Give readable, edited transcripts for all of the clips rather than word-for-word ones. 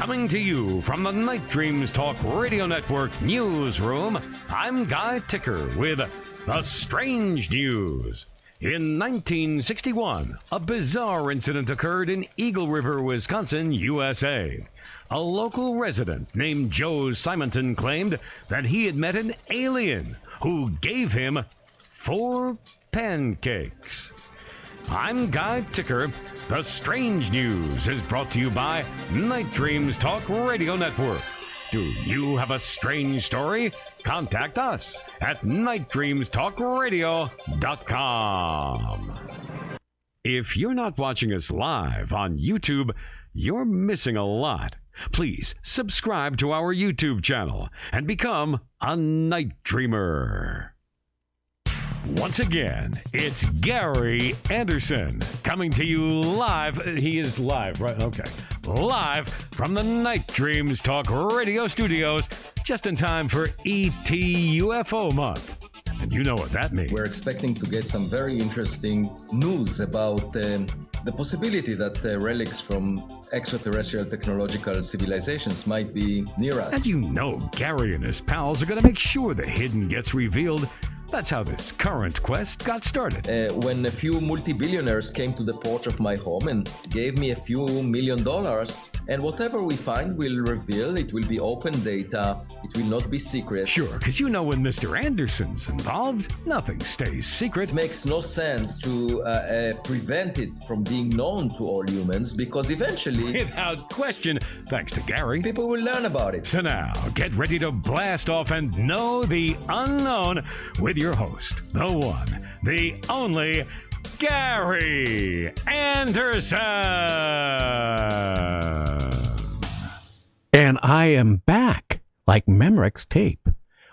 Coming to you from the Night Dreams Talk Radio Network newsroom, I'm Guy Ticker with The Strange News. In 1961, a bizarre incident occurred in Eagle River, Wisconsin, USA. A local resident named Joe Simonton claimed that he had met an alien who gave him 4 pancakes. I'm Guy Ticker. The Strange News is brought to you by Night Dreams Talk Radio Network. Do you have a strange story? Contact us at nightdreamstalkradio.com. If you're not watching us live on YouTube, you're missing a lot. Please subscribe to our YouTube channel and become a Night Dreamer. Once again, it's Gary Anderson coming to you live. He is live, right? Okay. Live from the Night Dreams Talk Radio Studios, just in time for E.T. UFO month. And you know what that means. We're expecting to get some very interesting news about the possibility that relics from extraterrestrial technological civilizations might be near us. And you know Gary and his pals are going to make sure the hidden gets revealed. That's how this current quest got started. When a few multi-billionaires came to the porch of my home and gave me a few $1 million, and whatever we find we'll reveal. It will be open data. It will not be secret. Sure, because you know when Mr. Anderson's involved, nothing stays secret. It makes no sense to prevent it from being known to all humans, because eventually, without question, thanks to Gary, people will learn about it. So now, get ready to blast off and know the unknown with your host, the one, the only, Gary Anderson. And I am back, like Memrick's tape.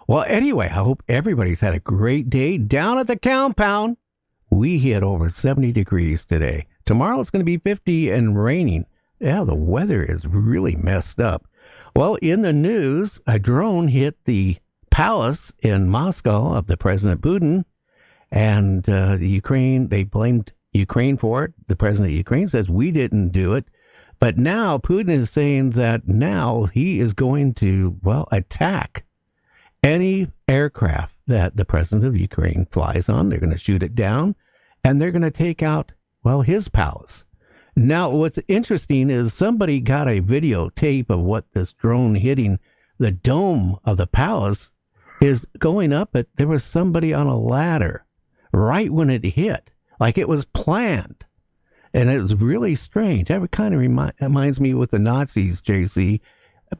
Well, anyway, I hope everybody's had a great day down at the compound. We hit over 70 degrees today. Tomorrow it's going to be 50 and raining. Yeah, the weather is really messed up. Well, in the news, a drone hit the palace in Moscow of the President Putin, and the Ukraine, they blamed Ukraine for it. The president of Ukraine says we didn't do it. But now Putin is saying that now he is going to, attack any aircraft that the president of Ukraine flies on. They're going to shoot it down, and they're going to take out, his palace. Now, what's interesting is somebody got a videotape of what this drone hitting the dome of the palace is going up. There was somebody on a ladder right when it hit, like it was planned. And it was really strange. That kind of reminds me with the Nazis, JC,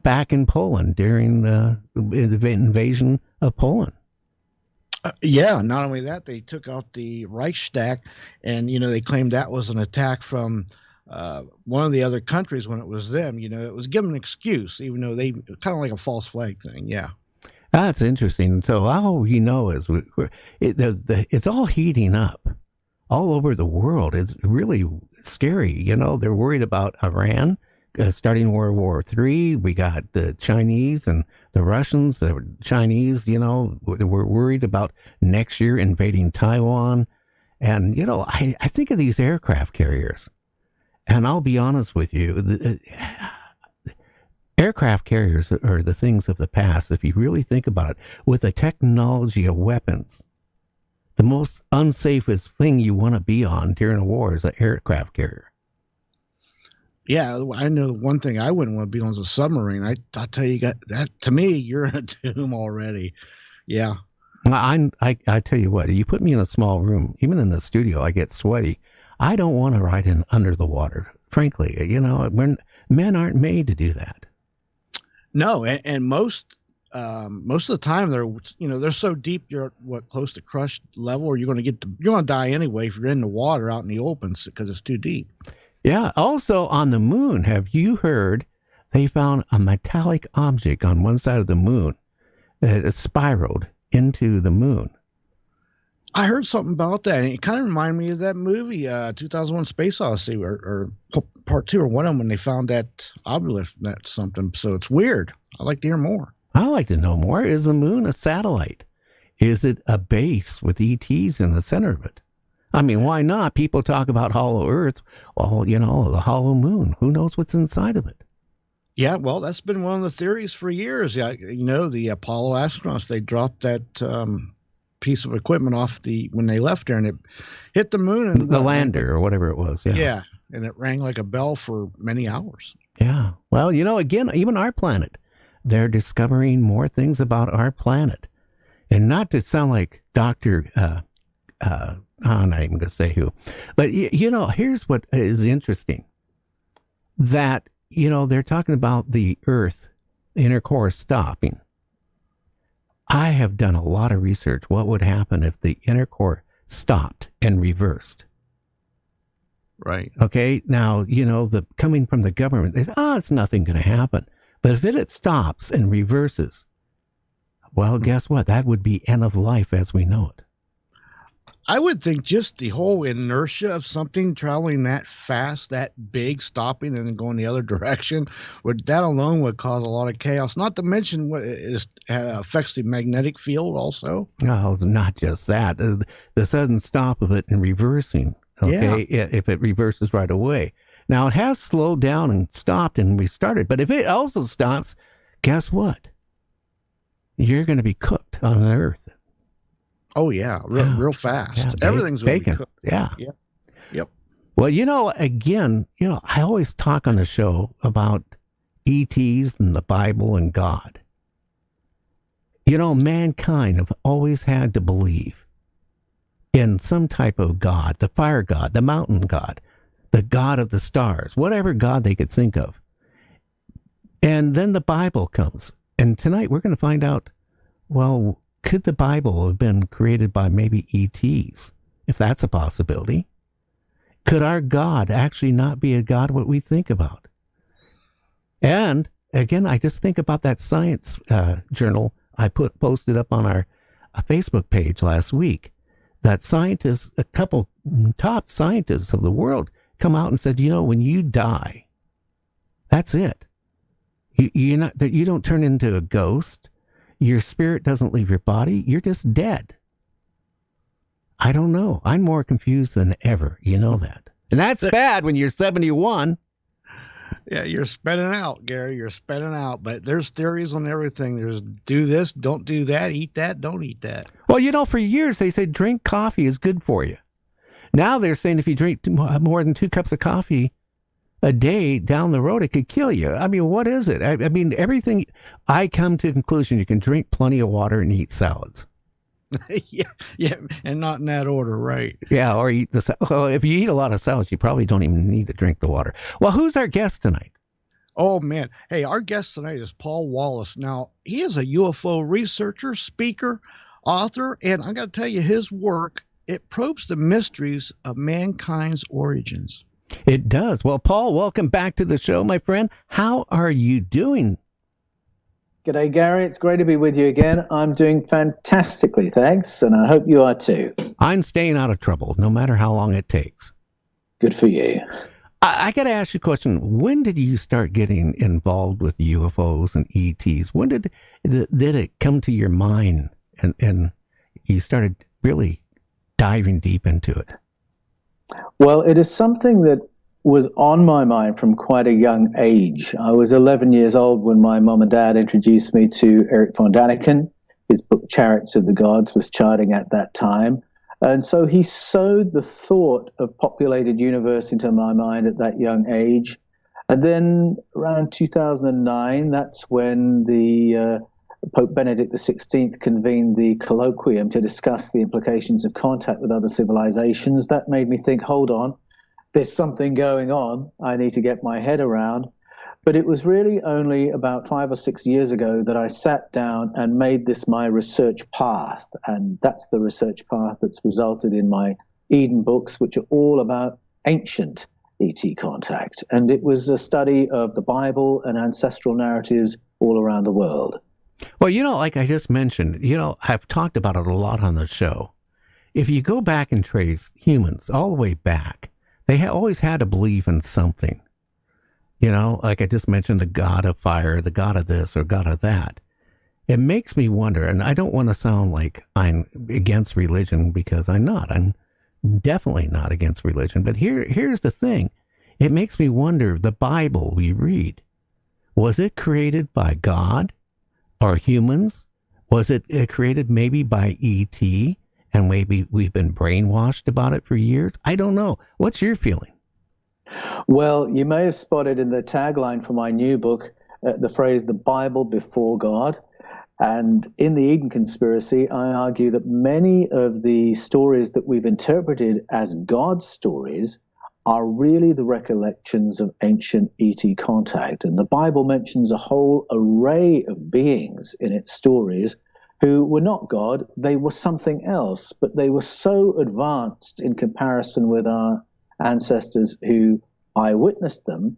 back in Poland during the invasion of Poland. Yeah, not only that, they took out the Reichstag, and, they claimed that was an attack from one of the other countries when it was them. It was given an excuse, even though they kind of like a false flag thing. Yeah. That's interesting. So all we know is it's all heating up all over the world. It's really scary. They're worried about Iran starting World War III. We got the Chinese and the Russians. The Chinese, we're worried about next year invading Taiwan. And, I think of these aircraft carriers. And I'll be honest with you, aircraft carriers are the things of the past. If you really think about it, with the technology of weapons, the most unsafest thing you want to be on during a war is an aircraft carrier. Yeah, I know one thing I wouldn't want to be on is a submarine. I'll tell you, that to me, you're in a tomb already. Yeah. I tell you what, you put me in a small room, even in the studio, I get sweaty. I don't want to ride in under the water. Frankly, men aren't made to do that. No, and most of the time they're so deep, you're close to crush level, or you're going to die anyway if you're in the water out in the open because it's too deep. Yeah. Also on the moon, have you heard they found a metallic object on one side of the moon that spiraled into the moon? I heard something about that, and it kind of reminded me of that movie, 2001: Space Odyssey, or Part 2, or one of them, when they found that obelisk, that something. So it's weird. I'd like to hear more. I'd like to know more. Is the moon a satellite? Is it a base with E.T.s in the center of it? I mean, why not? People talk about hollow Earth. Well, the hollow moon. Who knows what's inside of it? Yeah, well, that's been one of the theories for years. Yeah, the Apollo astronauts, they dropped that piece of equipment off when they left there, and it hit the moon, and The lander or whatever it was. Yeah. yeah, and it rang like a bell for many hours. Yeah. Well, again, even our planet, they're discovering more things about our planet. And not to sound like Dr. I'm not even going to say who, but here's what is interesting, that, they're talking about the Earth inner core stopping. I have done a lot of research. What would happen if the inner core stopped and reversed? Right. Okay. Now, the coming from the government, they say, it's nothing going to happen. But if it stops and reverses, well, guess what? That would be end of life as we know it. I would think just the whole inertia of something traveling that fast, that big, stopping and then going the other direction, that alone would cause a lot of chaos. Not to mention what affects the magnetic field also. No, not just that. The sudden stop of it and reversing. Okay, yeah. If it reverses right away. Now, it has slowed down and stopped and restarted. But if it also stops, guess what? You're going to be cooked on the Earth. Oh, yeah. Real fast. Yeah, everything's bacon. Cooked. Yeah. Yep. Well, again, I always talk on the show about E.T.s and the Bible and God. Mankind have always had to believe in some type of God, the fire God, the mountain God, the God of the stars, whatever God they could think of. And then the Bible comes. And tonight we're going to find out, well, could the Bible have been created by maybe E.T.s, if that's a possibility? Could our God actually not be a God what we think about? And again, I just think about that science journal I posted up on our Facebook page last week. That scientists, a couple top scientists of the world, come out and said, when you die, that's it. You don't turn into a ghost. Your spirit doesn't leave your body. You're just dead. I don't know. I'm more confused than ever. You know that. And that's bad when you're 71. Yeah, you're spinning out, Gary. You're spinning out. But there's theories on everything. There's do this, don't do that, eat that, don't eat that. Well, for years they said drink coffee is good for you. Now they're saying if you drink more than 2 cups of coffee a day down the road, it could kill you. I mean, what is it? I mean, everything. I come to the conclusion you can drink plenty of water and eat salads. yeah, and not in that order, right? Yeah, or eat well, if you eat a lot of salads, you probably don't even need to drink the water. Well, who's our guest tonight? Oh, man. Hey, our guest tonight is Paul Wallace. Now, he is a UFO researcher, speaker, author, and I got to tell you, his work, it probes the mysteries of mankind's origins. It does. Well, Paul, welcome back to the show, my friend. How are you doing? G'day, Gary. It's great to be with you again. I'm doing fantastically, thanks, and I hope you are too. I'm staying out of trouble, no matter how long it takes. Good for you. I got to ask you a question. When did you start getting involved with UFOs and ETs? When did it come to your mind and you started really diving deep into it? Well, it is something that was on my mind from quite a young age. I was 11 years old when my mom and dad introduced me to Erich Von Daniken. His book, Chariots of the Gods, was charting at that time. And so he sowed the thought of populated universe into my mind at that young age. And then around 2009, that's when the Pope Benedict XVI convened the colloquium to discuss the implications of contact with other civilizations. That made me think, hold on, there's something going on I need to get my head around. But it was really only about 5 or 6 years ago that I sat down and made this my research path. And that's the research path that's resulted in my Eden books, which are all about ancient ET contact. And it was a study of the Bible and ancestral narratives all around the world. Well, like I just mentioned, I've talked about it a lot on the show. If you go back and trace humans all the way back, they always had to believe in something. Like I just mentioned, the God of fire, the God of this or God of that. It makes me wonder, and I don't want to sound like I'm against religion because I'm not. I'm definitely not against religion. But here's the thing. It makes me wonder, the Bible we read, Was it created by God or humans? Was it created maybe by E.T., and maybe we've been brainwashed about it for years? I don't know. What's your feeling? Well, you may have spotted in the tagline for my new book the phrase, the Bible before God. And in the Eden conspiracy, I argue that many of the stories that we've interpreted as God's stories are really the recollections of ancient ET contact. And the Bible mentions a whole array of beings in its stories who were not God, they were something else, but they were so advanced in comparison with our ancestors who eyewitnessed them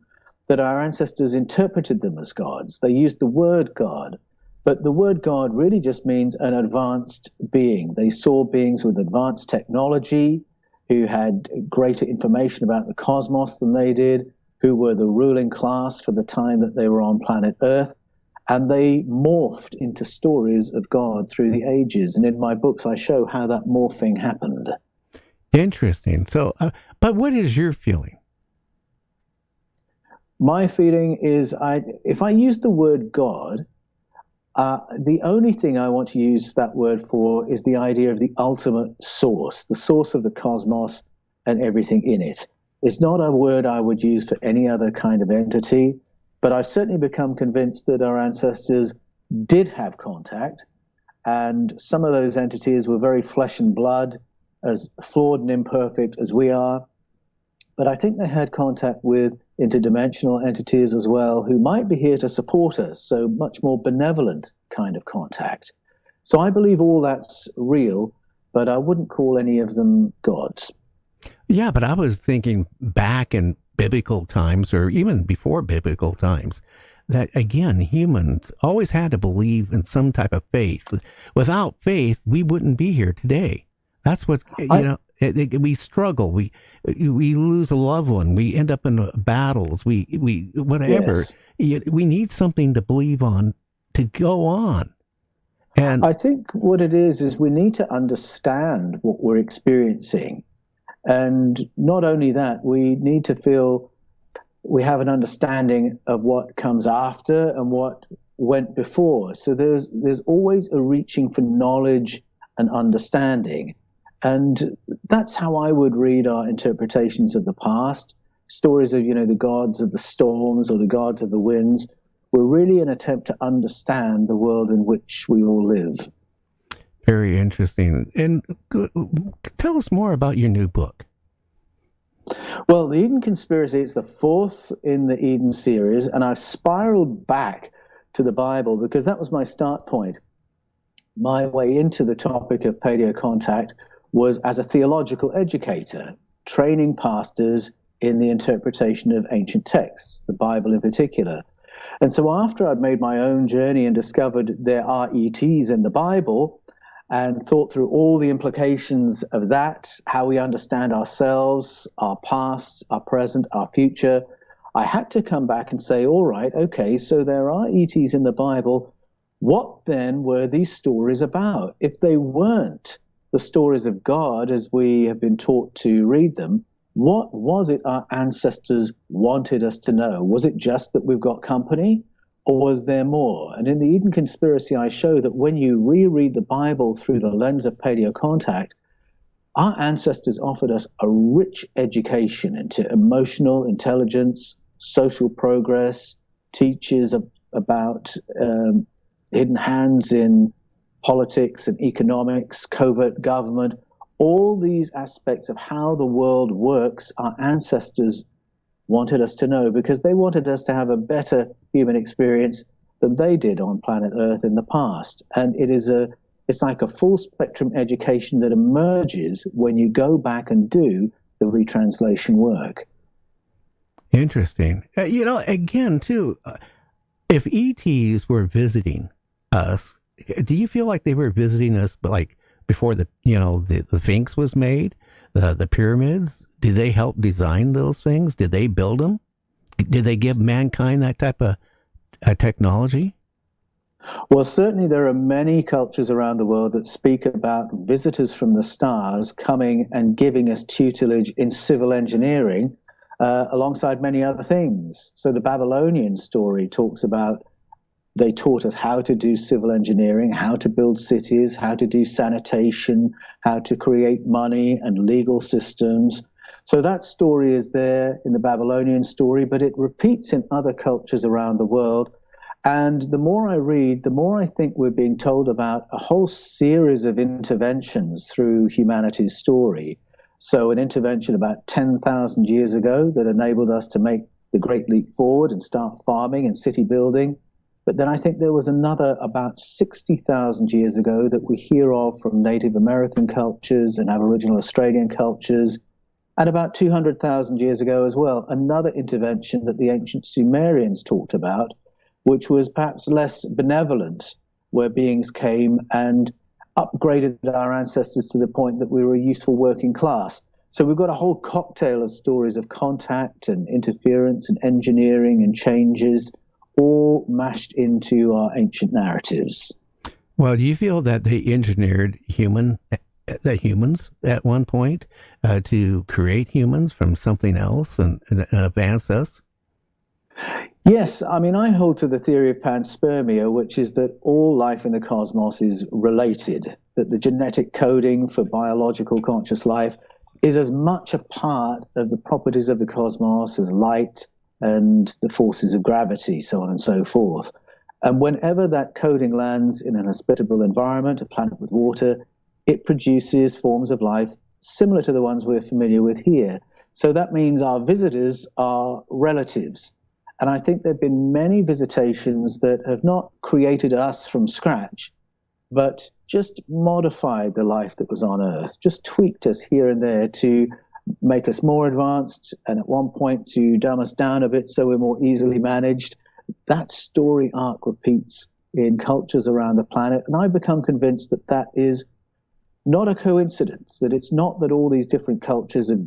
that our ancestors interpreted them as gods. They used the word God, but the word God really just means an advanced being. They saw beings with advanced technology, who had greater information about the cosmos than they did, who were the ruling class for the time that they were on planet Earth, and they morphed into stories of God through the ages. And in my books, I show how that morphing happened. Interesting. So, but what is your feeling? My feeling is, if I use the word God, the only thing I want to use that word for is the idea of the ultimate source, the source of the cosmos and everything in it. It's not a word I would use for any other kind of entity, but I've certainly become convinced that our ancestors did have contact, and some of those entities were very flesh and blood, as flawed and imperfect as we are. But I think they had contact with interdimensional entities as well, who might be here to support us, so much more benevolent kind of contact. So I believe all that's real, but I wouldn't call any of them gods. Yeah, but I was thinking back in biblical times, or even before biblical times, that again, humans always had to believe in some type of faith. Without faith, we wouldn't be here today. That's what, we struggle. We lose a loved one. We end up in battles. We whatever. Yes. We need something to believe on to go on. And I think what it is we need to understand what we're experiencing. And not only that, we need to feel we have an understanding of what comes after and what went before. So there's always a reaching for knowledge and understanding. And that's how I would read our interpretations of the past. Stories of, the gods of the storms or the gods of the winds were really an attempt to understand the world in which we all live. Very interesting. And tell us more about your new book. Well, the Eden Conspiracy is the fourth in the Eden series, and I've spiraled back to the Bible because that was my start point. My way into the topic of paleo contact was as a theological educator, training pastors in the interpretation of ancient texts, the Bible in particular. And so after I'd made my own journey and discovered there are E.T.s in the Bible, and thought through all the implications of that, how we understand ourselves, our past, our present, our future, I had to come back and say, all right, okay, so there are E.T.s in the Bible. What then were these stories about? If they weren't the stories of God as we have been taught to read them, what was it our ancestors wanted us to know? Was it just that we've got company? Or was there more? And in the Eden Conspiracy, I show that when you reread the Bible through the lens of paleo contact, our ancestors offered us a rich education into emotional intelligence, social progress, teaches about hidden hands in politics and economics, covert government, all these aspects of how the world works, our ancestors wanted us to know because they wanted us to have a better human experience than they did on planet Earth in the past. And it's like a full spectrum education that emerges when you go back and do the retranslation work. Interesting. Again, too, if E.T.s were visiting us, do you feel like they were visiting us like before the Sphinx was made, the pyramids? Did they help design those things? Did they build them? Did they give mankind that type of technology? Well, certainly there are many cultures around the world that speak about visitors from the stars coming and giving us tutelage in civil engineering alongside many other things. So the Babylonian story talks about they taught us how to do civil engineering, how to build cities, how to do sanitation, how to create money and legal systems. So that story is there in the Babylonian story, but it repeats in other cultures around the world. And the more I read, the more I think we're being told about a whole series of interventions through humanity's story. So an intervention about 10,000 years ago that enabled us to make the great leap forward and start farming and city building. But then I think there was another about 60,000 years ago that we hear of from Native American cultures and Aboriginal Australian cultures, and about 200,000 years ago as well, another intervention that the ancient Sumerians talked about, which was perhaps less benevolent, where beings came and upgraded our ancestors to the point that we were a useful working class. So we've got a whole cocktail of stories of contact and interference and engineering and changes, all mashed into our ancient narratives. Well, do you feel that they engineered humans at one point to create humans from something else and advance us? Yes, I mean, I hold to the theory of panspermia, which is that all life in the cosmos is related, that the genetic coding for biological conscious life is as much a part of the properties of the cosmos as light and the forces of gravity, so on and so forth. And whenever that coding lands in an hospitable environment, a planet with water, it produces forms of life similar to the ones we're familiar with here. So that means our visitors are relatives. And I think there have been many visitations that have not created us from scratch, but just modified the life that was on Earth, just tweaked us here and there to make us more advanced, and at one point to dumb us down a bit so we're more easily managed. That story arc repeats in cultures around the planet, and I've become convinced that that is not a coincidence, that it's not that all these different cultures have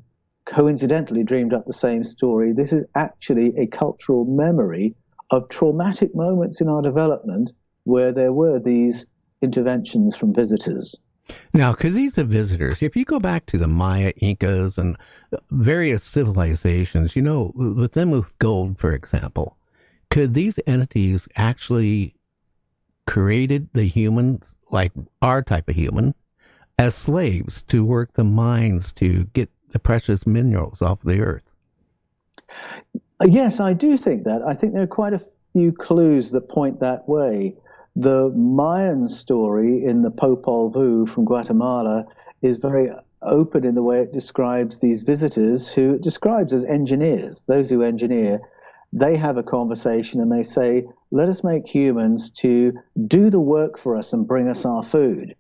coincidentally dreamed up the same story. This is actually a cultural memory of traumatic moments in our development where there were these interventions from visitors. Now, could these visitors, if you go back to the Maya, Incas, and various civilizations, with them with gold, for example, could these entities actually created the humans, like our type of human, as slaves to work the mines to get the precious minerals off the earth? Yes, I do think that. I think there are quite a few clues that point that way. The Mayan story in the Popol Vuh from Guatemala is very open in the way it describes these visitors, who it describes as engineers. Those who engineer, they have a conversation and they say, let us make humans to do the work for us and bring us our food.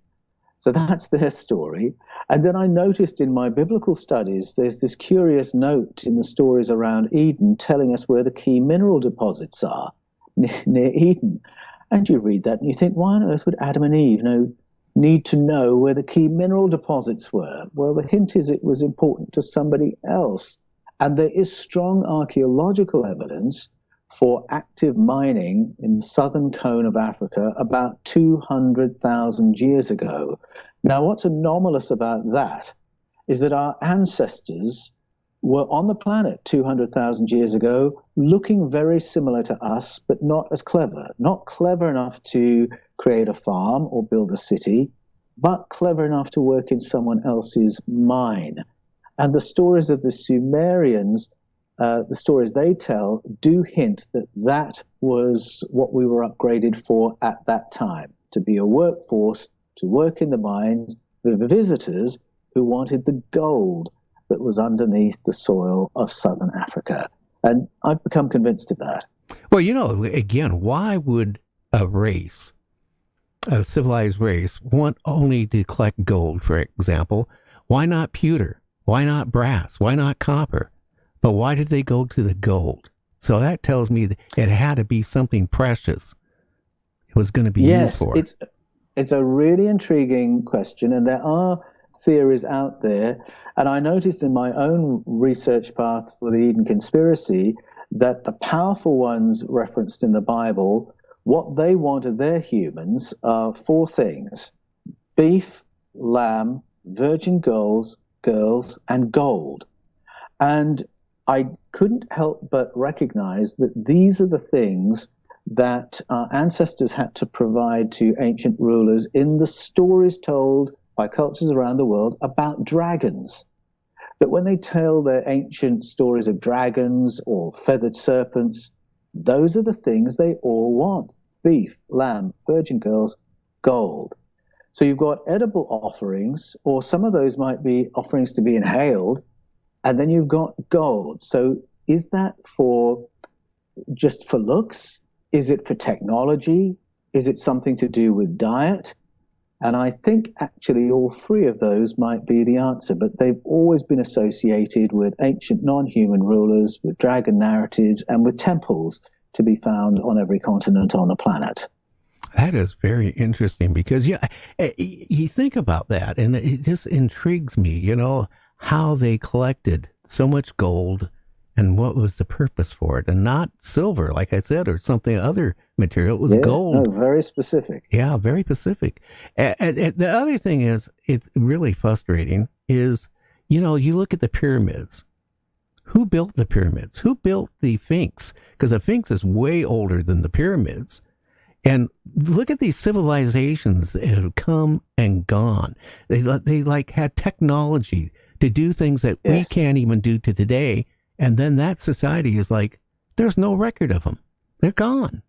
So that's their story. And then I noticed in my biblical studies, there's this curious note in the stories around Eden telling us where the key mineral deposits are near Eden. And you read that and you think, why on earth would Adam and Eve need to know where the key mineral deposits were? Well, the hint is it was important to somebody else. And there is strong archaeological evidence for active mining in the southern cone of Africa about 200,000 years ago. Now, what's anomalous about that is that our ancestors were on the planet 200,000 years ago, looking very similar to us, but not as clever. Not clever enough to create a farm or build a city, but clever enough to work in someone else's mine. And the stories of the Sumerians, the stories they tell, do hint that that was what we were upgraded for at that time, to be a workforce, to work in the mines, with visitors who wanted the gold that was underneath the soil of southern Africa. And I've become convinced of that. Well, again, why would a race, a civilized race, want only to collect gold, for example? Why not pewter? Why not brass? Why not copper? But why did they go to the gold? So that tells me that it had to be something precious it was going to be used for. Yes, it's a really intriguing question, and there are theories out there. And I noticed in my own research path for the Eden conspiracy that the powerful ones referenced in the Bible, what they wanted their humans are four things: beef, lamb, virgin girls, and gold. And I couldn't help but recognize that these are the things that our ancestors had to provide to ancient rulers in the stories told by cultures around the world about dragons. That when they tell their ancient stories of dragons or feathered serpents, those are the things they all want: beef, lamb, virgin girls, gold. So you've got edible offerings, or some of those might be offerings to be inhaled, and then you've got gold. So is that just for looks? Is it for technology? Is it something to do with diet? And I think actually all three of those might be the answer, but they've always been associated with ancient non-human rulers, with dragon narratives, and with temples to be found on every continent on the planet. That is very interesting because you think about that and it just intrigues me, how they collected so much gold and what was the purpose for it, and not silver, like I said, or something other material. It was gold. No, very specific. Yeah, very specific. And the other thing is, it's really frustrating, is, you look at the pyramids. Who built the pyramids? Who built the Sphinx? Because the Sphinx is way older than the pyramids. And look at these civilizations that have come and gone. They had technology to do things that we can't even do to today. And then that society is like, there's no record of them. They're gone.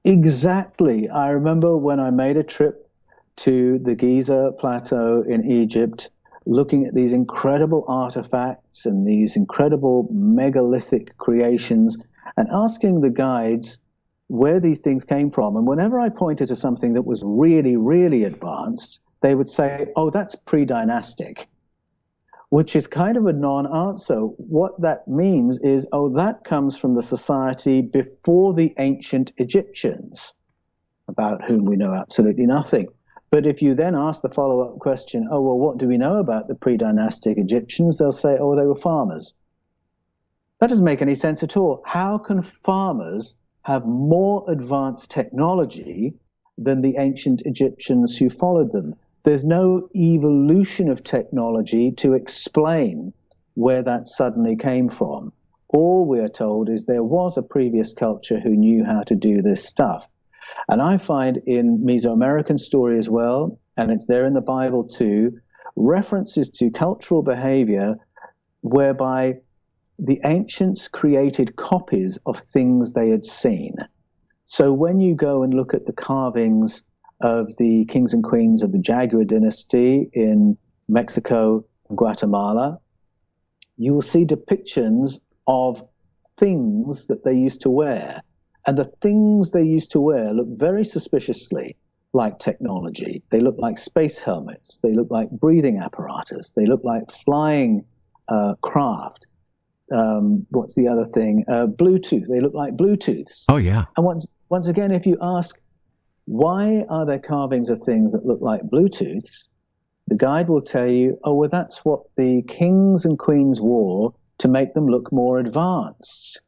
Exactly. I remember when I made a trip to the Giza Plateau in Egypt, looking at these incredible artifacts and these incredible megalithic creations, and asking the guides where these things came from. And whenever I pointed to something that was really, really advanced, they would say, oh, that's pre-dynastic, which is kind of a non-answer. What that means is, oh, that comes from the society before the ancient Egyptians, about whom we know absolutely nothing. But if you then ask the follow-up question, oh, well, what do we know about the pre-dynastic Egyptians? They'll say, oh, they were farmers. That doesn't make any sense at all. How can farmers have more advanced technology than the ancient Egyptians who followed them? There's no evolution of technology to explain where that suddenly came from. All we're told is there was a previous culture who knew how to do this stuff. And I find in Mesoamerican story as well, and it's there in the Bible too, references to cultural behavior whereby the ancients created copies of things they had seen. So when you go and look at the carvings of the kings and queens of the Jaguar dynasty in Mexico and Guatemala, you will see depictions of things that they used to wear. And the things they used to wear look very suspiciously like technology. They look like space helmets. They look like breathing apparatus. They look like flying craft. What's the other thing? Bluetooth. They look like Bluetooths. Oh, yeah. And once again, if you ask, why are there carvings of things that look like Bluetooths? The guide will tell you, oh, well, that's what the kings and queens wore to make them look more advanced.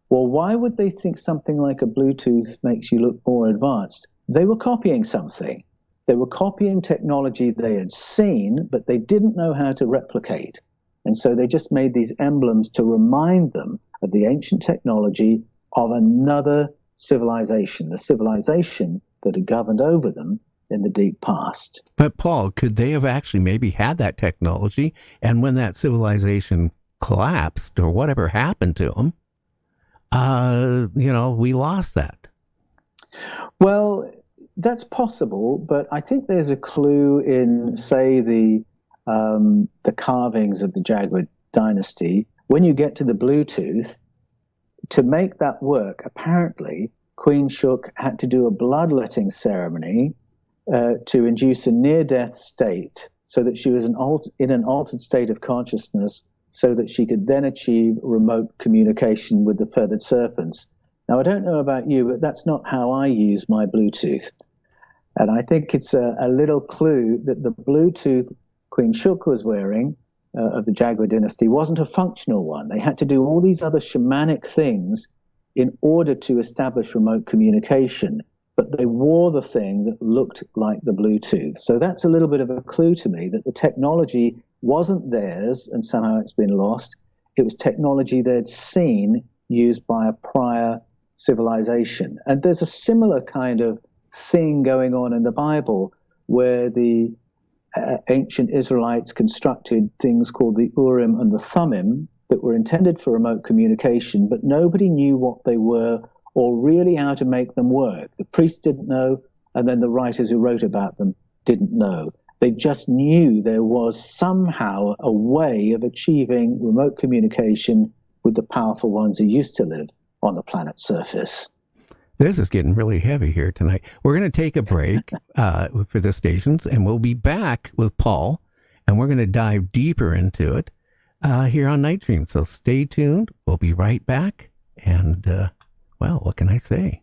Well, why would they think something like a Bluetooth makes you look more advanced? They were copying something. They were copying technology they had seen, but they didn't know how to replicate. And so they just made these emblems to remind them of the ancient technology of another civilization, the civilization that had governed over them in the deep past. But Paul, could they have actually maybe had that technology, and when that civilization collapsed or whatever happened to them, we lost that? Well, that's possible, but I think there's a clue in, say, the carvings of the Jaguar dynasty. When you get to the Bluetooth, to make that work, apparently, Queen Shuk had to do a bloodletting ceremony to induce a near-death state so that she was in an altered state of consciousness so that she could then achieve remote communication with the feathered serpents. Now, I don't know about you, but that's not how I use my Bluetooth. And I think it's a little clue that the Bluetooth Queen Shuk was wearing of the Jaguar dynasty wasn't a functional one. They had to do all these other shamanic things in order to establish remote communication, but they wore the thing that looked like the Bluetooth. So that's a little bit of a clue to me that the technology wasn't theirs and somehow it's been lost. It was technology they'd seen used by a prior civilization. And there's a similar kind of thing going on in the Bible where the ancient Israelites constructed things called the Urim and the Thummim that were intended for remote communication, but nobody knew what they were or really how to make them work. The priests didn't know, and then the writers who wrote about them didn't know. They just knew there was somehow a way of achieving remote communication with the powerful ones who used to live on the planet's surface. This is getting really heavy here tonight. We're going to take a break for the stations, and we'll be back with Paul, and we're going to dive deeper into it here on Night Dream. So stay tuned. We'll be right back. And, well, what can I say?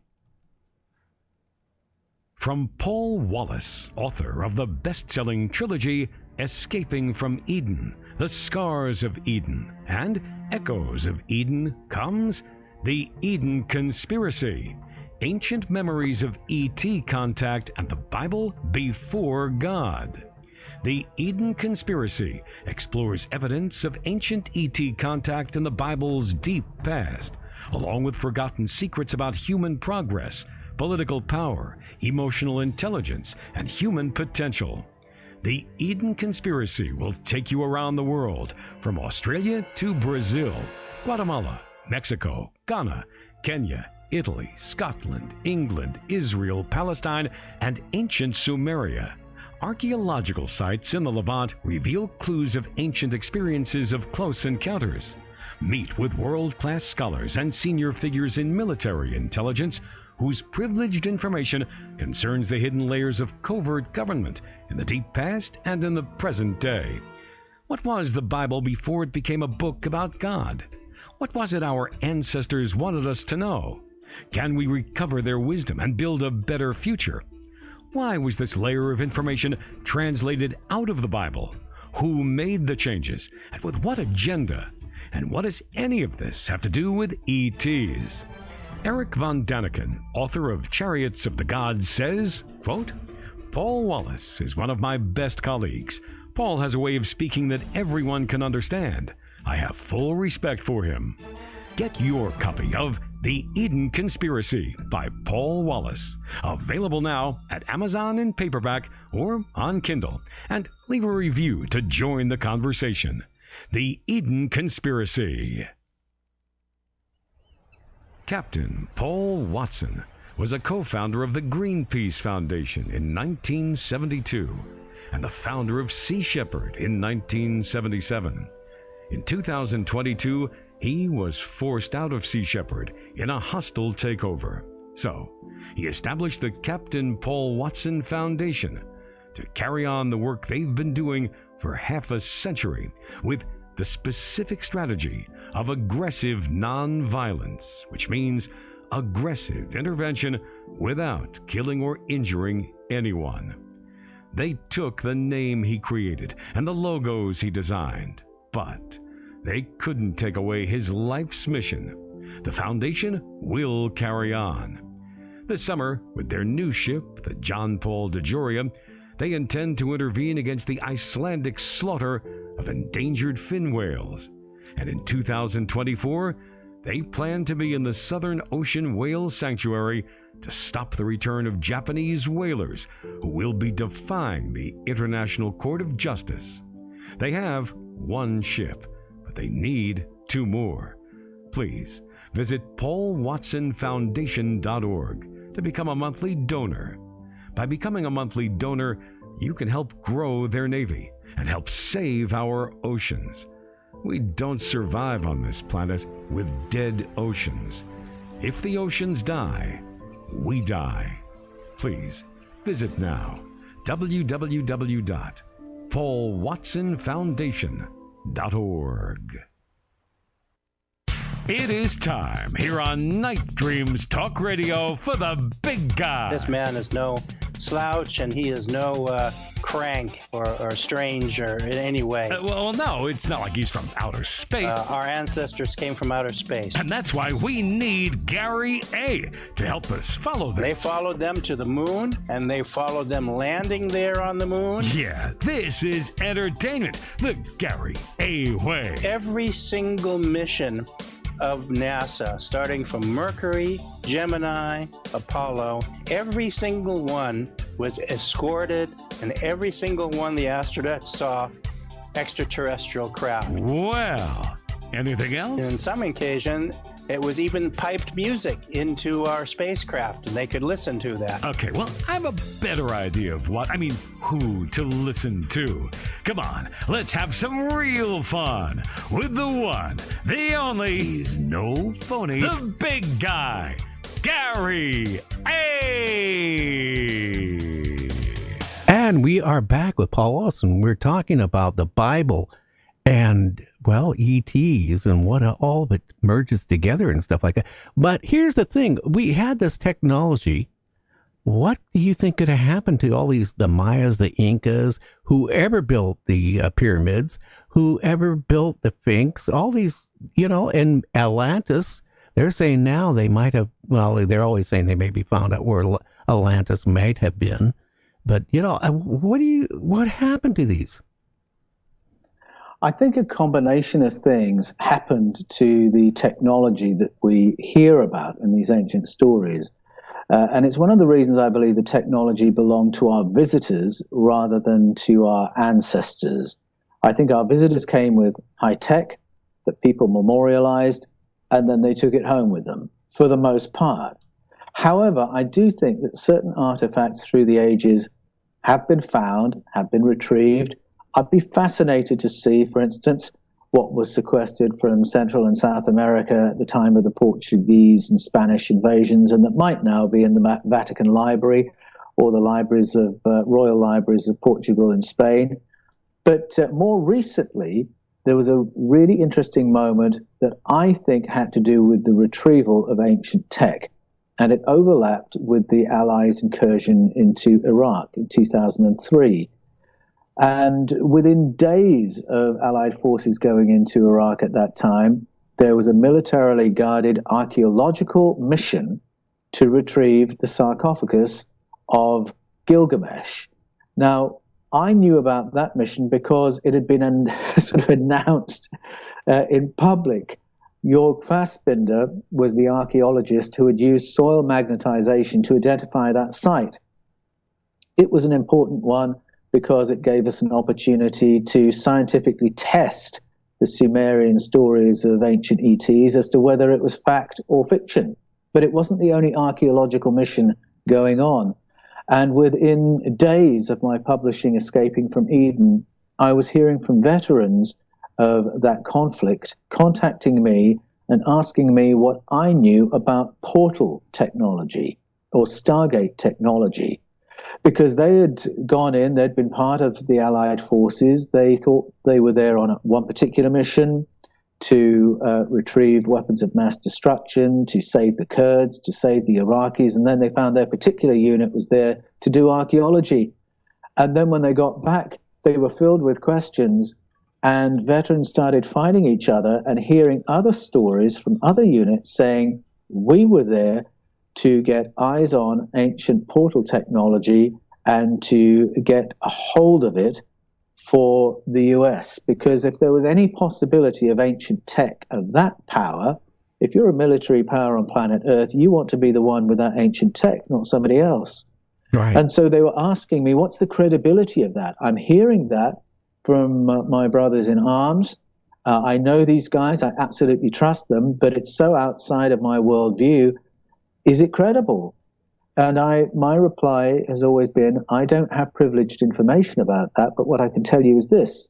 From Paul Wallace, author of the best-selling trilogy Escaping from Eden, The Scars of Eden, and Echoes of Eden, comes The Eden Conspiracy, Ancient Memories of E.T. Contact and the Bible Before God. The Eden Conspiracy explores evidence of ancient E.T. contact in the Bible's deep past, along with forgotten secrets about human progress, political power, emotional intelligence, and human potential. The Eden Conspiracy will take you around the world, from Australia to Brazil, Guatemala, Mexico, Ghana, Kenya, Italy, Scotland, England, Israel, Palestine, and ancient Sumeria. Archaeological sites in the Levant reveal clues of ancient experiences of close encounters. Meet with world-class scholars and senior figures in military intelligence whose privileged information concerns the hidden layers of covert government in the deep past and in the present day. What was the Bible before it became a book about God? What was it our ancestors wanted us to know? Can we recover their wisdom and build a better future? Why was this layer of information translated out of the Bible? Who made the changes, and with what agenda? And what does any of this have to do with E.T.s? Erich Von Daniken, author of Chariots of the Gods, says, quote, "Paul Wallace is one of my best colleagues. Paul has a way of speaking that everyone can understand. I have full respect for him." Get your copy of The Eden Conspiracy by Paul Wallace, available now at Amazon in paperback or on Kindle, and leave a review to join the conversation. The Eden Conspiracy. Captain Paul Watson was a co-founder of the Greenpeace Foundation in 1972 and the founder of Sea Shepherd in 1977. In 2022, he was forced out of Sea Shepherd in a hostile takeover. So, he established the Captain Paul Watson Foundation to carry on the work they've been doing for half a century with the specific strategy of aggressive non-violence, which means aggressive intervention without killing or injuring anyone. They took the name he created and the logos he designed, but they couldn't take away his life's mission. The foundation will carry on. This summer, with their new ship, the John Paul DeJoria, they intend to intervene against the Icelandic slaughter of endangered fin whales. And in 2024, they plan to be in the Southern Ocean Whale Sanctuary to stop the return of Japanese whalers who will be defying the International Court of Justice. They have one ship, but they need two more. Please visit paulwatsonfoundation.org to become a monthly donor. By becoming a monthly donor, you can help grow their Navy and help save our oceans. We don't survive on this planet with dead oceans. If the oceans die, we die. Please visit now, www.paulwatsonfoundation.org. It is time here on Night Dreams Talk Radio for the big guy. This man is no slouch, and he is no crank or strange or in any way. Well, no, it's not like he's from outer space. Our ancestors came from outer space. And that's why we need Gary A. to help us follow this. They followed them to the moon, and they followed them landing there on the moon. Yeah, this is entertainment, the Gary A. way. Every single mission of NASA, starting from Mercury, Gemini, Apollo, every single one was escorted, and every single one the astronauts saw extraterrestrial craft. Well, anything else? And on some occasion, it was even piped music into our spacecraft, and they could listen to that. Okay, well, I have a better idea of who to listen to. Come on, let's have some real fun with the one, the only, he's no phony, the big guy, Gary A. And we are back with Paul Lawson. We're talking about the Bible and, well, E.T.s and what all of it merges together and stuff like that. But here's the thing. We had this technology. What do you think could have happened to all these, the Mayas, the Incas, whoever built the pyramids, whoever built the Sphinx, all these, and Atlantis? They're saying now they might have, well, they're always saying they maybe found out where Atlantis might have been. But, what happened to these? I think a combination of things happened to the technology that we hear about in these ancient stories. And it's one of the reasons I believe the technology belonged to our visitors rather than to our ancestors. I think our visitors came with high tech that people memorialized, and then they took it home with them, for the most part. However, I do think that certain artifacts through the ages have been found, have been retrieved. I'd be fascinated to see, for instance, what was sequestered from Central and South America at the time of the Portuguese and Spanish invasions, and that might now be in the Vatican Library or the libraries of Royal Libraries of Portugal and Spain. But more recently, there was a really interesting moment that I think had to do with the retrieval of ancient tech. And it overlapped with the Allies' incursion into Iraq in 2003. And within days of Allied forces going into Iraq at that time, there was a militarily guided archaeological mission to retrieve the sarcophagus of Gilgamesh. Now, I knew about that mission because it had been sort of announced in public. Jörg Fassbinder was the archaeologist who had used soil magnetization to identify that site. It was an important one because it gave us an opportunity to scientifically test the Sumerian stories of ancient E.T.s as to whether it was fact or fiction. But it wasn't the only archaeological mission going on. And within days of my publishing Escaping from Eden, I was hearing from veterans of that conflict contacting me and asking me what I knew about portal technology or Stargate technology. Because they had gone in, they'd been part of the Allied forces. They thought they were there on one particular mission to retrieve weapons of mass destruction, to save the Kurds, to save the Iraqis, and then they found their particular unit was there to do archaeology. And then when they got back, they were filled with questions, and veterans started finding each other and hearing other stories from other units saying, we were there to get eyes on ancient portal technology and to get a hold of it for the US. Because if there was any possibility of ancient tech of that power, if you're a military power on planet Earth, you want to be the one with that ancient tech, not somebody else. Right. And so they were asking me, what's the credibility of that? I'm hearing that from my brothers in arms. I know these guys, I absolutely trust them, but it's so outside of my worldview. Is it credible? And my reply has always been, I don't have privileged information about that, but what I can tell you is this,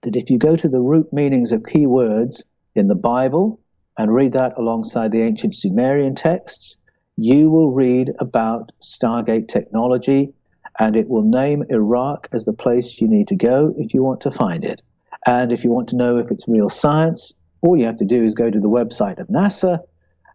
that if you go to the root meanings of key words in the Bible and read that alongside the ancient Sumerian texts, you will read about Stargate technology, and it will name Iraq as the place you need to go if you want to find it. And if you want to know if it's real science, all you have to do is go to the website of NASA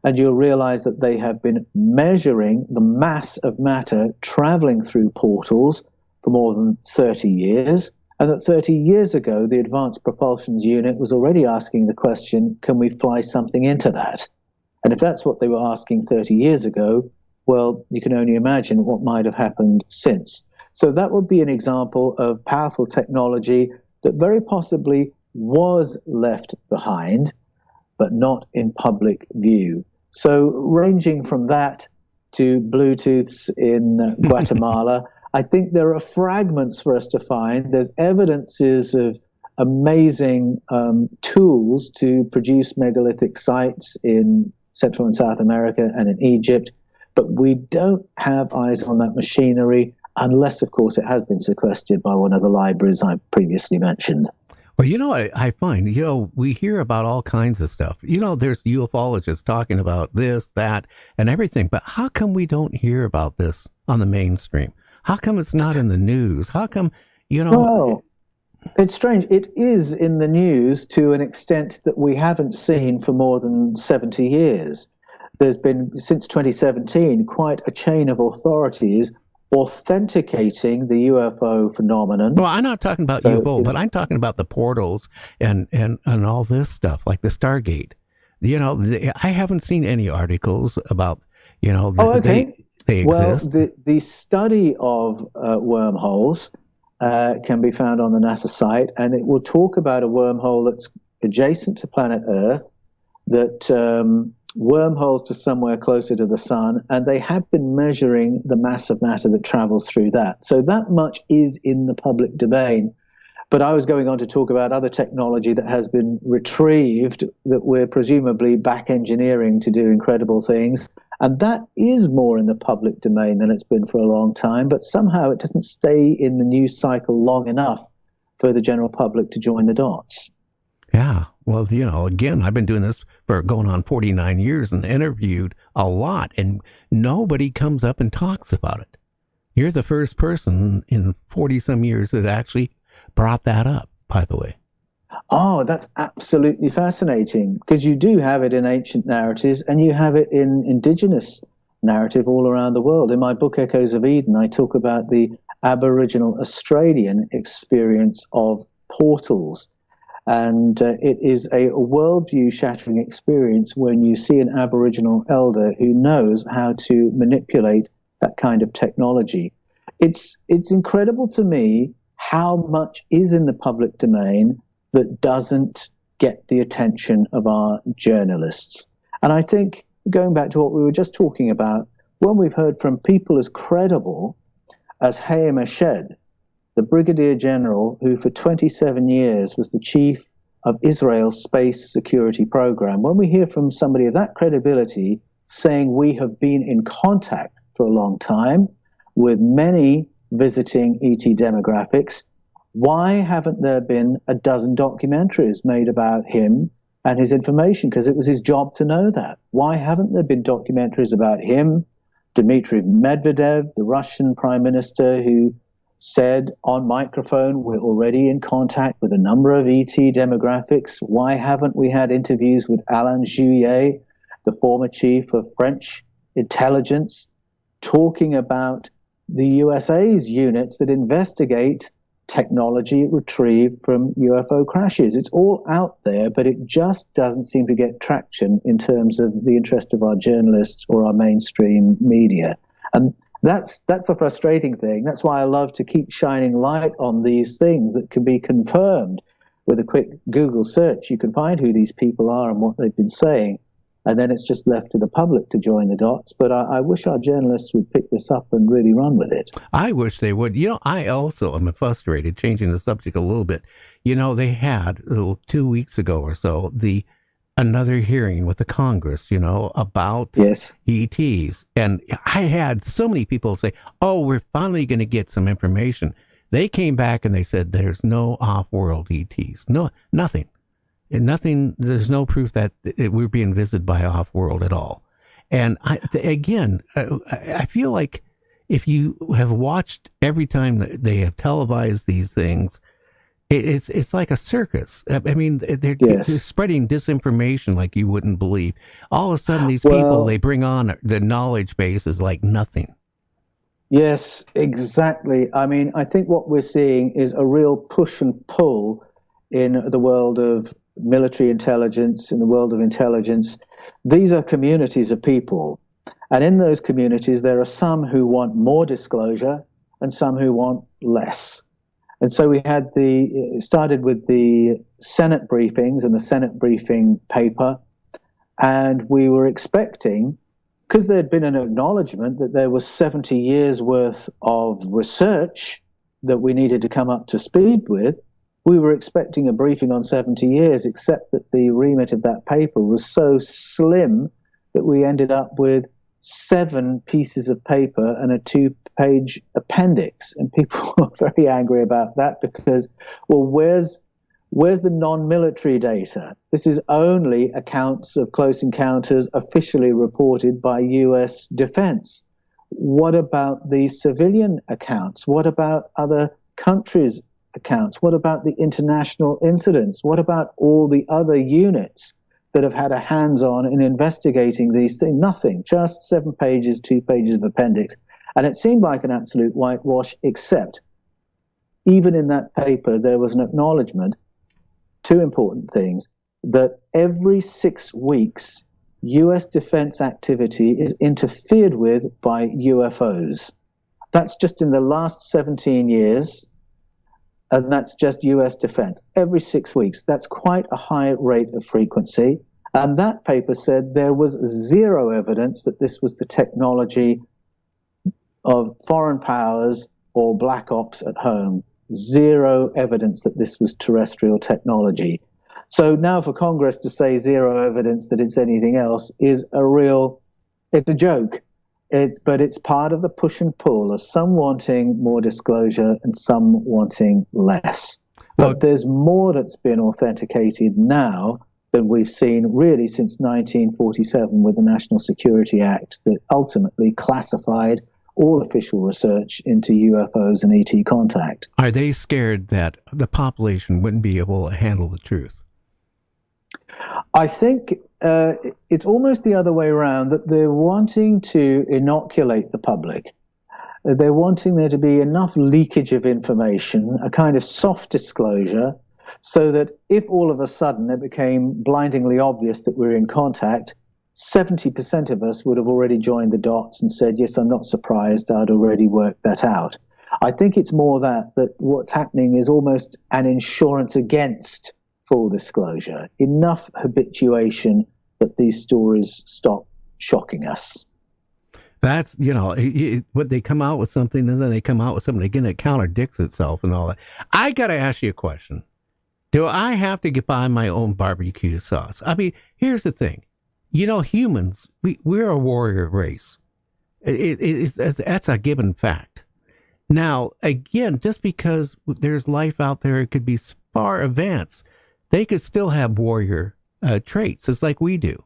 and you'll realize that they have been measuring the mass of matter traveling through portals for more than 30 years, and that 30 years ago, the Advanced Propulsion Unit was already asking the question, can we fly something into that? And if that's what they were asking 30 years ago, well, you can only imagine what might have happened since. So that would be an example of powerful technology that very possibly was left behind, but not in public view. So ranging from that to Bluetooths in Guatemala, I think there are fragments for us to find. There's evidences of amazing tools to produce megalithic sites in Central and South America and in Egypt, but we don't have eyes on that machinery unless, of course, it has been sequestered by one of the libraries I previously mentioned. Well, I find, we hear about all kinds of stuff. There's ufologists talking about this, that, and everything, but how come we don't hear about this on the mainstream? How come it's not in the news? How come, Well, it's strange. It is in the news to an extent that we haven't seen for more than 70 years. There's been, since 2017, quite a chain of authorities authenticating the UFO phenomenon. Well, I'm not talking about UFO, but I'm talking about the portals and all this stuff, like the Stargate. I haven't seen any articles about, okay. They exist. Well, the study of wormholes can be found on the NASA site, and it will talk about a wormhole that's adjacent to planet Earth, that wormholes to somewhere closer to the sun, and they have been measuring the mass of matter that travels through that. So that much is in the public domain. But I was going on to talk about other technology that has been retrieved that we're presumably back engineering to do incredible things. And that is more in the public domain than it's been for a long time, but somehow it doesn't stay in the news cycle long enough for the general public to join the dots. Yeah. Well, again, I've been doing this for going on 49 years and interviewed a lot, and nobody comes up and talks about it. You're the first person in 40 some years that actually brought that up, by the way. Oh, that's absolutely fascinating, because you do have it in ancient narratives and you have it in indigenous narrative all around the world. In my book, Echoes of Eden, I talk about the Aboriginal Australian experience of portals. And it is a worldview shattering experience when you see an Aboriginal elder who knows how to manipulate that kind of technology. It's incredible to me how much is in the public domain that doesn't get the attention of our journalists. And I think, going back to what we were just talking about, when we've heard from people as credible as Hayem Eshed, the Brigadier General who for 27 years was the chief of Israel's space security program, when we hear from somebody of that credibility saying we have been in contact for a long time with many visiting ET demographics, why haven't there been a dozen documentaries made about him and his information? Because it was his job to know that. Why haven't there been documentaries about him, Dmitry Medvedev, the Russian prime minister who said on microphone, we're already in contact with a number of ET demographics? Why haven't we had interviews with Alain Juillet, the former chief of French intelligence, talking about the USA's units that investigate technology retrieved from UFO crashes? It's all out there, but it just doesn't seem to get traction in terms of the interest of our journalists or our mainstream media. And that's the frustrating thing. That's why I love to keep shining light on these things that can be confirmed with a quick Google search. You can find who these people are and what they've been saying, and then it's just left to the public to join the dots. But I wish our journalists would pick this up and really run with it. I wish they would. I also am frustrated, changing the subject a little bit. They had 2 weeks ago or so another hearing with the Congress, about Yes. E.T.s. And I had so many people say, oh, we're finally going to get some information. They came back and they said there's no off-world E.T.s. No, nothing. Nothing. There's no proof that we're being visited by off-world at all. And I feel like if you have watched every time that they have televised these things, It's like a circus. I mean, they're Yes. spreading disinformation like you wouldn't believe. All of a sudden, these people Well, they bring on, the knowledge base is like nothing. yes, exactly. I mean, I think what we're seeing is a real push and pull in the world of military intelligence, in the world of intelligence. These are communities of people. And in those communities, there are some who want more disclosure and some who want less. And so we had started with the Senate briefings and the Senate briefing paper. And we were expecting, because there had been an acknowledgement that there was 70 years worth of research that we needed to come up to speed with, we were expecting a briefing on 70 years, except that the remit of that paper was so slim that we ended up with 7 pieces of paper and a 2-page appendix. And people were very angry about that because, well, where's the non-military data? This is only accounts of close encounters officially reported by US defense. What about the civilian accounts? What about other countries' accounts? What about the international incidents? What about all the other units that have had a hands-on in investigating these things? Nothing, just 7 pages, 2 pages of appendix. And it seemed like an absolute whitewash, except even in that paper, there was an acknowledgement, 2 important things, that every 6 weeks, US defense activity is interfered with by UFOs. That's just in the last 17 years, and that's just US defense. Every 6 weeks. That's quite a high rate of frequency. And that paper said there was 0 evidence that this was the technology of foreign powers or black ops at home. 0 evidence that this was terrestrial technology. So now for Congress to say 0 evidence that it's anything else is it's a joke. But it's part of the push and pull of some wanting more disclosure and some wanting less. But there's more that's been authenticated now than we've seen really since 1947 with the National Security Act that ultimately classified all official research into UFOs and ET contact. Are they scared that the population wouldn't be able to handle the truth? I think it's almost the other way around, that they're wanting to inoculate the public. They're wanting there to be enough leakage of information, a kind of soft disclosure, so that if all of a sudden it became blindingly obvious that we're in contact, 70% of us would have already joined the dots and said, yes, I'm not surprised, I'd already worked that out. I think it's more that what's happening is almost an insurance against full disclosure, enough habituation that these stories stop shocking us. That's, what they come out with something and then they come out with something again that contradicts itself and all that. I got to ask you a question. Do I have to buy my own barbecue sauce? I mean, here's the thing. Humans, we're a warrior race. That's a given fact. Now, again, just because there's life out there, it could be far advanced, they could still have warrior traits, just like we do.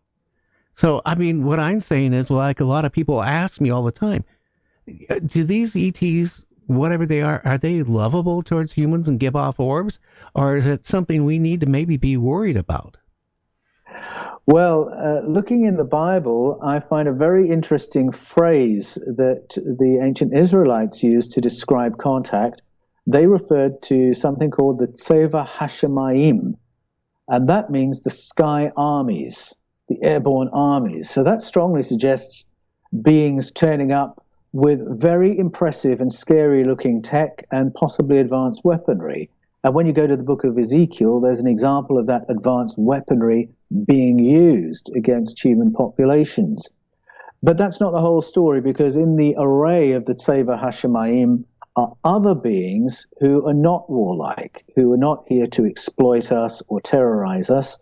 So, I mean, what I'm saying is, like a lot of people ask me all the time, do these E.T.s, whatever they are they lovable towards humans and give off orbs? Or is it something we need to maybe be worried about? Well, looking in the Bible, I find a very interesting phrase that the ancient Israelites used to describe contact. They referred to something called the Tseva Hashemayim, and that means the sky armies, the airborne armies. So that strongly suggests beings turning up with very impressive and scary-looking tech and possibly advanced weaponry. And when you go to the book of Ezekiel, there's an example of that advanced weaponry being used against human populations. But that's not the whole story, because in the array of the Tseva Hashemayim are other beings who are not warlike, who are not here to exploit us or terrorize us.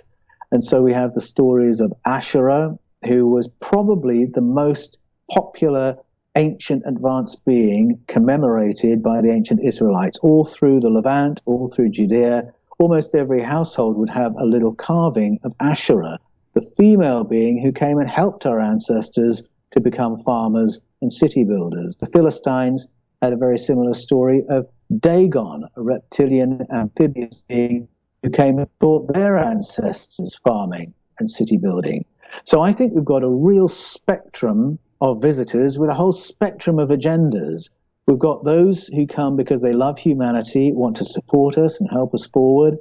And so we have the stories of Asherah, who was probably the most popular ancient advanced being commemorated by the ancient Israelites all through the Levant, all through Judea. Almost every household would have a little carving of Asherah, the female being who came and helped our ancestors to become farmers and city builders. The Philistines had a very similar story of Dagon, a reptilian amphibious being who came and taught their ancestors farming and city building. So I think we've got a real spectrum of visitors with a whole spectrum of agendas. We've got those who come because they love humanity, want to support us and help us forward.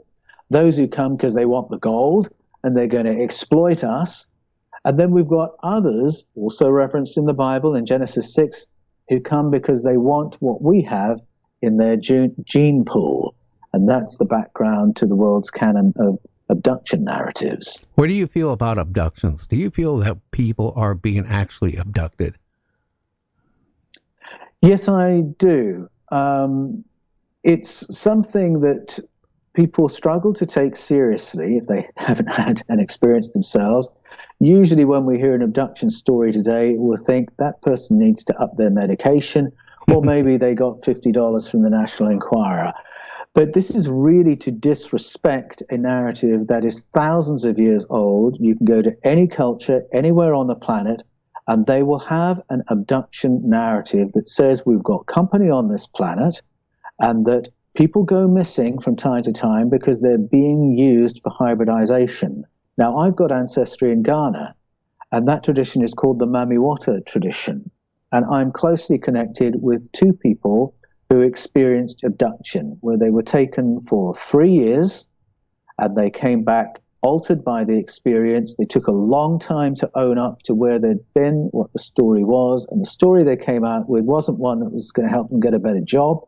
Those who come because they want the gold and they're going to exploit us. And then we've got others, also referenced in the Bible in Genesis 6, who come because they want what we have in their gene pool. And that's the background to the world's canon of abduction narratives. What do you feel about abductions? Do you feel that people are being actually abducted? Yes, I do. It's something that people struggle to take seriously if they haven't had an experience themselves. Usually when we hear an abduction story today, we'll think that person needs to up their medication, or maybe they got $50 from the National Enquirer. But this is really to disrespect a narrative that is thousands of years old. You can go to any culture, anywhere on the planet, and they will have an abduction narrative that says we've got company on this planet and that people go missing from time to time because they're being used for hybridization. Now, I've got ancestry in Ghana, and that tradition is called the Mamiwata tradition. And I'm closely connected with two people who experienced abduction, where they were taken for 3 years, and they came back altered by the experience. They took a long time to own up to where they'd been, what the story was, and the story they came out with wasn't one that was going to help them get a better job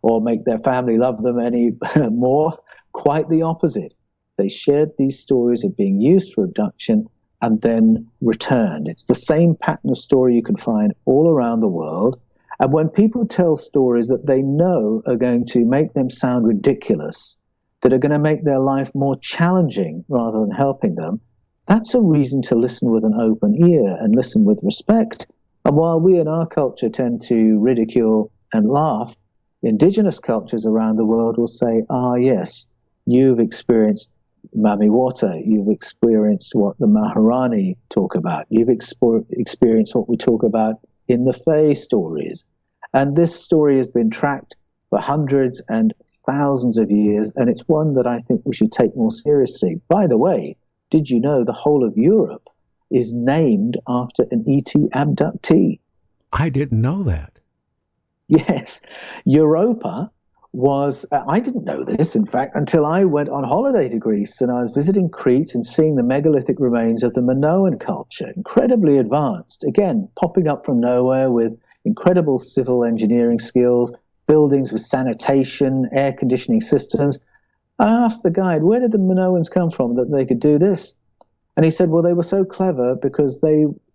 or make their family love them any more. Quite the opposite. They shared these stories of being used for abduction and then returned. It's the same pattern of story you can find all around the world. And when people tell stories that they know are going to make them sound ridiculous, that are going to make their life more challenging rather than helping them, that's a reason to listen with an open ear and listen with respect. And while we in our culture tend to ridicule and laugh, indigenous cultures around the world will say, yes, you've experienced Mamiwata, you've experienced what the Maharani talk about, you've experienced what we talk about in the Fae stories. And this story has been tracked for hundreds and thousands of years, and it's one that I think we should take more seriously. By the way, did you know the whole of Europe is named after an E.T. abductee? I didn't know that. Yes. Europa was, I didn't know this, in fact, until I went on holiday to Greece, and I was visiting Crete and seeing the megalithic remains of the Minoan culture, incredibly advanced, again, popping up from nowhere with incredible civil engineering skills, buildings with sanitation, air conditioning systems. I asked the guide, where did the Minoans come from that they could do this? And he said, well, they were so clever because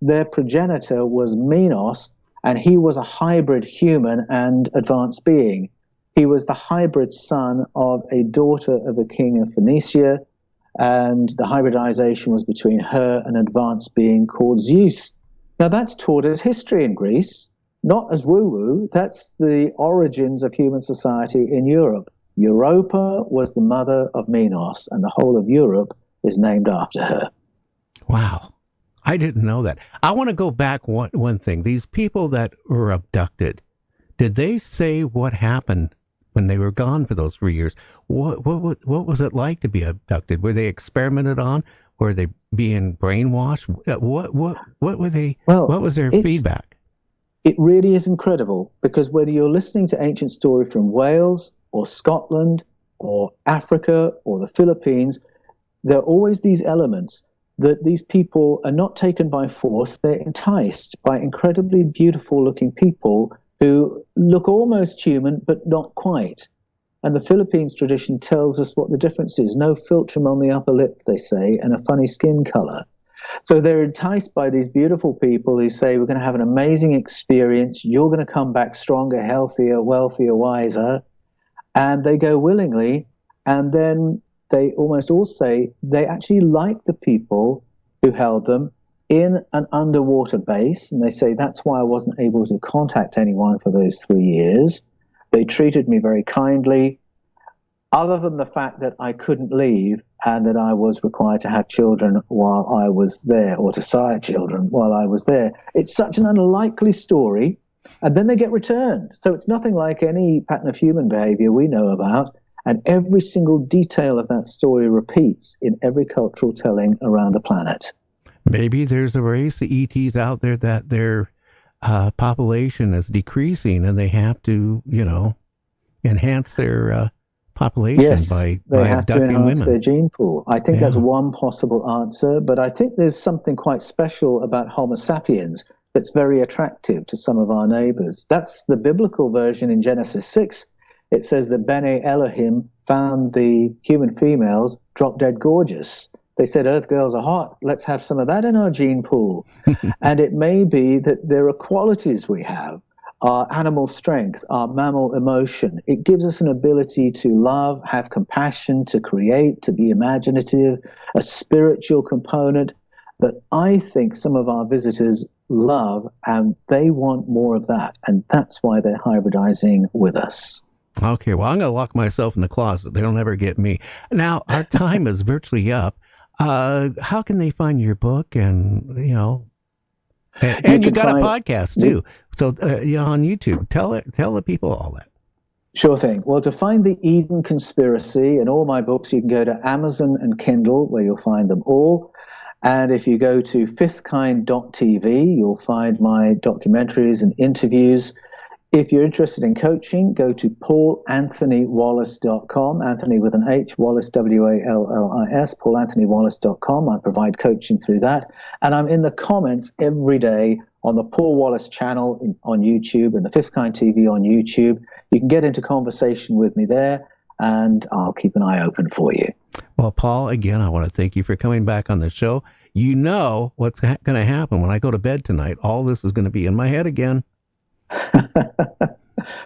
their progenitor was Minos, and he was a hybrid human and advanced being. He was the hybrid son of a daughter of a king of Phoenicia, and the hybridization was between her and an advanced being called Zeus. Now, that's taught as history in Greece, not as woo-woo. That's the origins of human society in Europe. Europa was the mother of Minos, and the whole of Europe is named after her. Wow. I didn't know that. I want to go back one thing. These people that were abducted, did they say what happened when they were gone for those 3 years? What was it like to be abducted? Were they experimented on? Were they being brainwashed? What were they? Well, what was their feedback? It really is incredible, because whether you're listening to ancient story from Wales or Scotland or Africa or the Philippines, there are always these elements that these people are not taken by force. They're enticed by incredibly beautiful looking people who look almost human, but not quite. And the Philippines tradition tells us what the difference is. No philtrum on the upper lip, they say, and a funny skin color. So they're enticed by these beautiful people who say, we're going to have an amazing experience. You're going to come back stronger, healthier, wealthier, wiser. And they go willingly. And then they almost all say they actually like the people who held them in an underwater base. And they say, that's why I wasn't able to contact anyone for those 3 years. They treated me very kindly, other than the fact that I couldn't leave and that I was required to have children while I was there, or to sire children while I was there. It's such an unlikely story, and then they get returned. So it's nothing like any pattern of human behavior we know about. And every single detail of that story repeats in every cultural telling around the planet. Maybe there's a race of E.T.s out there that their population is decreasing and they have to, enhance their population by they have to abducting enhance women. their gene pool. I think that's one possible answer, but I think there's something quite special about Homo sapiens that's very attractive to some of our neighbors. That's the biblical version in Genesis 6. It says that Bene Elohim found the human females drop dead gorgeous. They said, Earth girls are hot. Let's have some of that in our gene pool. And it may be that there are qualities we have, our animal strength, our mammal emotion. It gives us an ability to love, have compassion, to create, to be imaginative, a spiritual component that I think some of our visitors love, and they want more of that. And that's why they're hybridizing with us. Okay, well, I'm going to lock myself in the closet. They'll never get me. Now, our time is virtually up. How can they find your book and you got a podcast too. So, on YouTube, tell the people all that. Sure thing. Well, to find the Eden Conspiracy and all my books, you can go to Amazon and Kindle, where you'll find them all. And if you go to fifthkind.tv, you'll find my documentaries and interviews. If you're interested in coaching, go to paulanthonywallace.com, Anthony with an H, Wallace, Wallis, paulanthonywallace.com. I provide coaching through that. And I'm in the comments every day on the Paul Wallace channel on YouTube and the Fifth Kind TV on YouTube. You can get into conversation with me there, and I'll keep an eye open for you. Well, Paul, again, I want to thank you for coming back on the show. You know what's going to happen when I go to bed tonight. All this is going to be in my head again.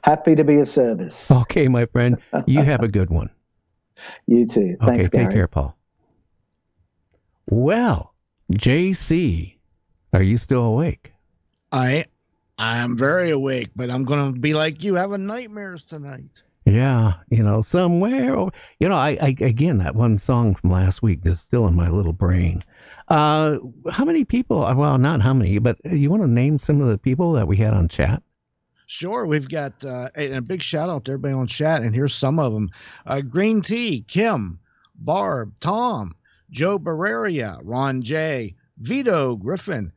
Happy to be of service. Okay, my friend. You have a good one. You too. Thanks, okay, Gary. Take care, Paul. Well, JC, are you still awake? I am very awake, but I'm going to be like you, having nightmares tonight. Yeah, somewhere. I again, that one song from last week is still in my little brain. How many people? Well, not how many, but you want to name some of the people that we had on chat? Sure, we've got a big shout out to everybody on chat, and here's some of them. Green Tea, Kim, Barb, Tom, Joe Barreria, Ron J, Vito Griffin,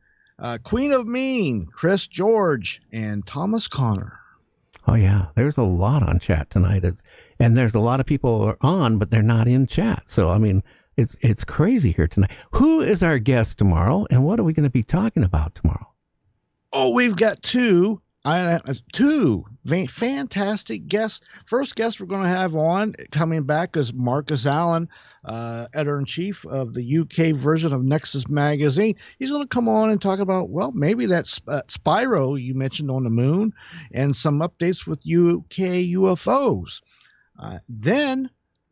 Queen of Mean, Chris George, and Thomas Connor. Oh, yeah, there's a lot on chat tonight. And there's a lot of people are on, but they're not in chat. So, I mean, it's crazy here tonight. Who is our guest tomorrow, and what are we going to be talking about tomorrow? Oh, we've got two fantastic guests. First guest we're going to have on coming back is Marcus Allen, editor-in-chief of the UK version of Nexus magazine. He's going to come on and talk about, well, maybe that Spyro you mentioned on the moon and some updates with UK UFOs. Then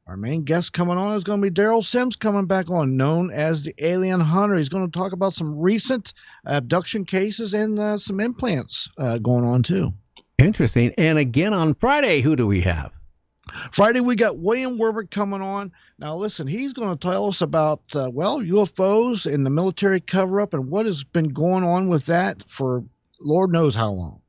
our main guest coming on is going to be Daryl Sims, coming back on, known as the Alien Hunter. He's going to talk about some recent abduction cases and some implants going on too. Interesting. And again on Friday, who do we have? Friday, we got William Werber coming on. Now, listen, he's going to tell us about, UFOs and the military cover-up and what has been going on with that for Lord knows how long.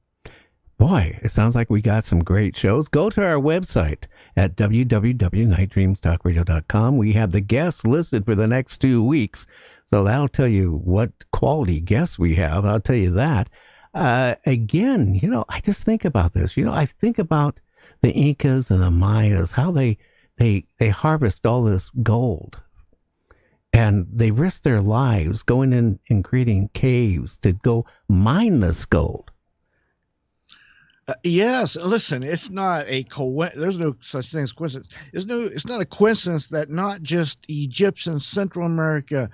Boy, it sounds like we got some great shows. Go to our website at www.nightdreamstalkradio.com. We have the guests listed for the next 2 weeks. So that'll tell you what quality guests we have. I'll tell you that. Again, I just think about this. I think about the Incas and the Mayas, how they harvest all this gold. And they risk their lives going in and creating caves to go mine this gold. Yes, listen, it's not there's no such thing as coincidence. It's not a coincidence that not just Egyptians, Central America,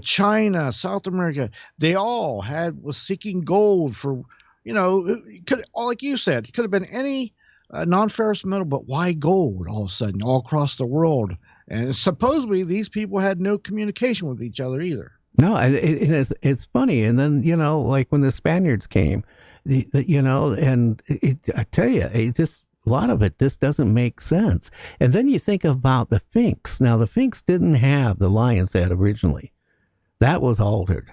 China, South America, they all was seeking gold for, like you said, it could have been any non-ferrous metal, but why gold all of a sudden all across the world? And supposedly these people had no communication with each other either. No, it's funny. And then, like when the Spaniards came, I tell you, a lot of it just doesn't make sense. And then you think about the Sphinx. Now, the Sphinx didn't have the lion's head originally. That was altered.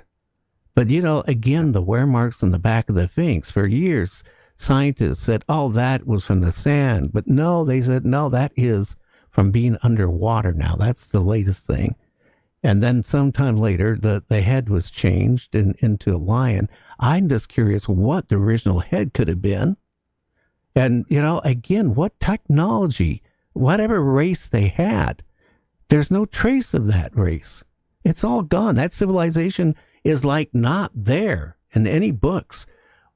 But, again, the wear marks on the back of the Sphinx, for years, scientists said, oh, that was from the sand. But no, they said, no, that is from being underwater now. That's the latest thing. And then sometime later, the head was changed into a lion. I'm just curious what the original head could have been. And, again, what technology, whatever race they had, there's no trace of that race. It's all gone. That civilization is like not there in any books.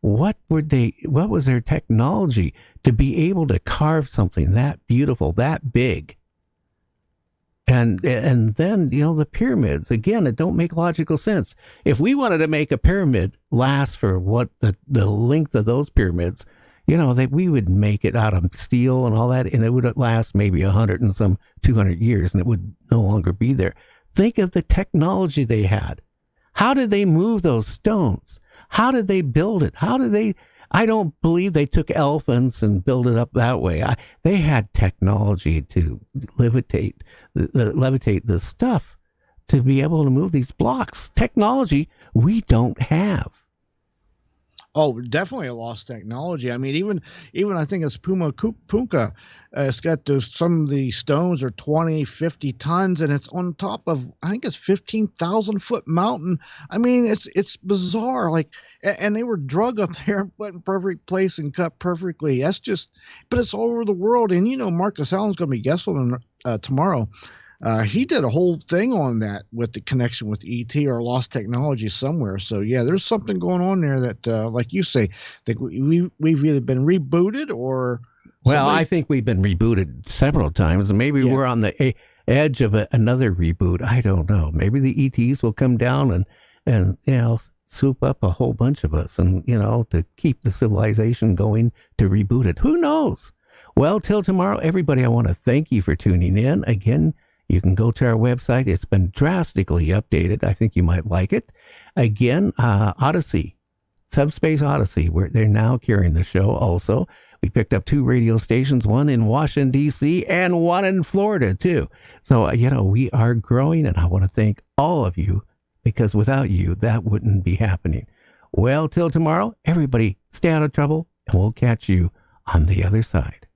What was their technology to be able to carve something that beautiful, that big? And then, the pyramids, again, it don't make logical sense. If we wanted to make a pyramid last for what the length of those pyramids, that we would make it out of steel and all that, and it would last maybe 100 and some 200 years, and it would no longer be there. Think of the technology they had. How did they move those stones? How did they build it? I don't believe they took elephants and built it up that way. They had technology to levitate the stuff to be able to move these blocks. Technology we don't have. Oh, definitely a lost technology. I mean, even I think it's Punka. It's got some of the stones are 20, 50 tons, and it's on top of, I think it's 15,000 foot mountain. I mean, it's bizarre. Like, and they were drug up there, put in perfect place and cut perfectly. But it's all over the world. And Marcus Allen's going to be guest on tomorrow. He did a whole thing on that with the connection with E.T. or lost technology somewhere. So yeah, there's something going on there that, like you say, that we've either been rebooted or. Well, I think we've been rebooted several times. Maybe we're on the edge of another reboot. I don't know. Maybe the E.T.s will come down and swoop up a whole bunch of us and, to keep the civilization going, to reboot it. Who knows? Well, till tomorrow, everybody, I want to thank you for tuning in. Again, you can go to our website. It's been drastically updated. I think you might like it. Again, Odyssey, Subspace Odyssey, where they're now carrying the show also. We picked up 2 radio stations, one in Washington, D.C., and one in Florida, too. So, we are growing, and I want to thank all of you, because without you, that wouldn't be happening. Well, till tomorrow, everybody stay out of trouble, and we'll catch you on the other side.